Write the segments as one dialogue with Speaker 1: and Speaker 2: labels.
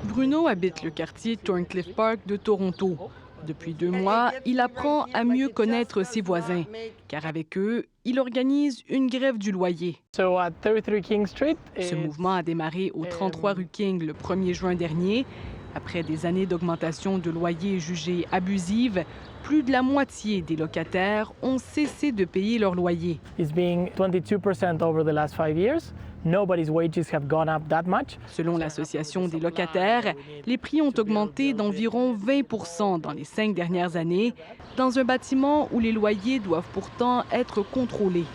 Speaker 1: Bruno habite le quartier Thorncliffe Park de Toronto. Depuis 2 mois, il apprend à mieux connaître ses voisins, car avec eux, il organise une grève du loyer. Ce mouvement a démarré au 33 rue King le 1er juin dernier. Après des années d'augmentation de loyers jugés abusives, plus de la moitié des locataires ont cessé de payer leur loyer. Selon l'Association des locataires, les prix ont augmenté d'environ 20 dans les 5 dernières années, dans un bâtiment où les loyers doivent pourtant être contrôlés.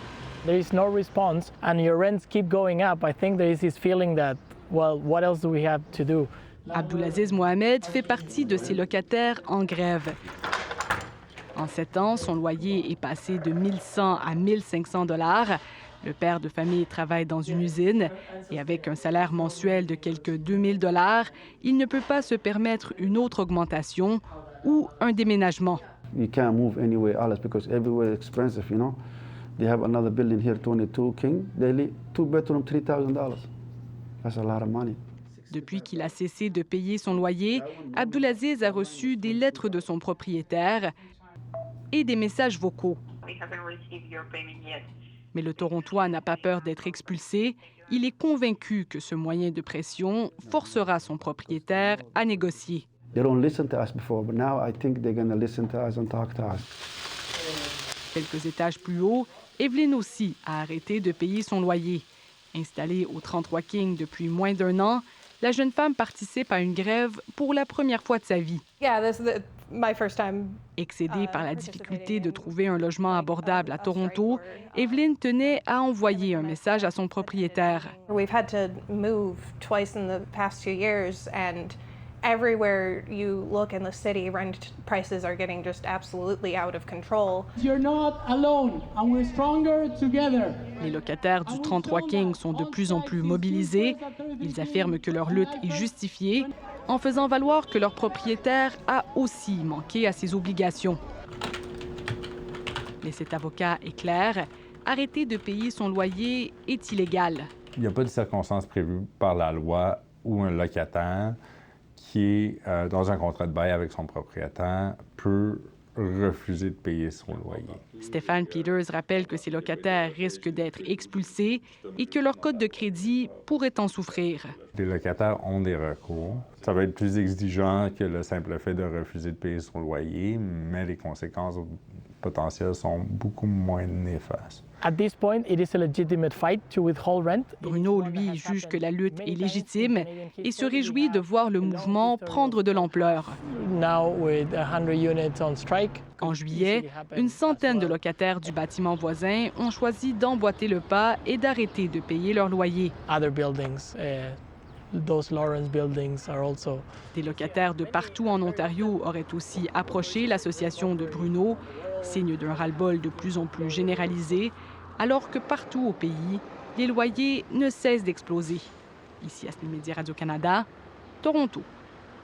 Speaker 2: There is no response and your rents keep going up. I think there is this feeling that, well, what else do we have to do?
Speaker 1: Abdulaziz Mohamed fait partie de ces locataires en grève. En 7 ans, son loyer est passé de 1 100 à 1 500 $. Le père de famille travaille dans une usine et avec un salaire mensuel de quelques 2 000 $, il ne peut pas se permettre une autre augmentation ou un déménagement.
Speaker 3: You can't move anywhere else because everywhere is expensive, you know. They have another building here, 22 King, daily, 2 bedroom, $3,000. That's a lot of money.
Speaker 1: Depuis qu'il a cessé de payer son loyer, Abdulaziz a reçu des lettres de son propriétaire et des messages vocaux. Mais le Torontois n'a pas peur d'être expulsé. Il est convaincu que ce moyen de pression forcera son propriétaire à négocier.
Speaker 3: They don't listen to us before, but now I think they're going to listen to us and talk to us.
Speaker 1: Quelques étages plus haut, Evelyne aussi a arrêté de payer son loyer. Installée au 33 King depuis moins d'1 an, la jeune femme participe à une grève pour la première fois de sa vie. Excédée par la difficulté de trouver un logement abordable à Toronto, Evelyne tenait à envoyer un message à son propriétaire.
Speaker 4: We've had to move twice in the past 2 years and everywhere you look in the city, rent prices are getting just absolutely out of control.
Speaker 5: You're not alone and we're stronger together.
Speaker 1: Les locataires du 33 King sont de plus en plus mobilisés. Ils affirment que leur lutte est justifiée en faisant valoir que leur propriétaire a aussi manqué à ses obligations. Mais cet avocat est clair, arrêter de payer son loyer est illégal.
Speaker 6: Il n'y a pas de circonstances prévues par la loi où un locataire qui est dans un contrat de bail avec son propriétaire peut refuser de payer son loyer.
Speaker 1: Stéphane Peters rappelle que ces locataires risquent d'être expulsés et que leur code de crédit pourrait en souffrir.
Speaker 6: Les locataires ont des recours. Ça va être plus exigeant que le simple fait de refuser de payer son loyer, mais les conséquences potentielles sont beaucoup moins néfastes.
Speaker 2: At this point, it is a legitimate fight to withhold rent.
Speaker 1: Bruno, lui, juge que la lutte est légitime et se réjouit de voir le mouvement prendre de l'ampleur.
Speaker 2: Now, with 100 units on strike,
Speaker 1: En juillet, une centaine de locataires du bâtiment voisin ont choisi d'emboîter le pas et d'arrêter de payer leur loyer.
Speaker 2: other buildings, those Lawrence buildings are also.
Speaker 1: Des locataires de partout en Ontario auraient aussi approché l'association de Bruno, signe d'un ras-le-bol de plus en plus généralisé, alors que partout au pays, les loyers ne cessent d'exploser. Ici, Asnil Média, Radio-Canada, Toronto.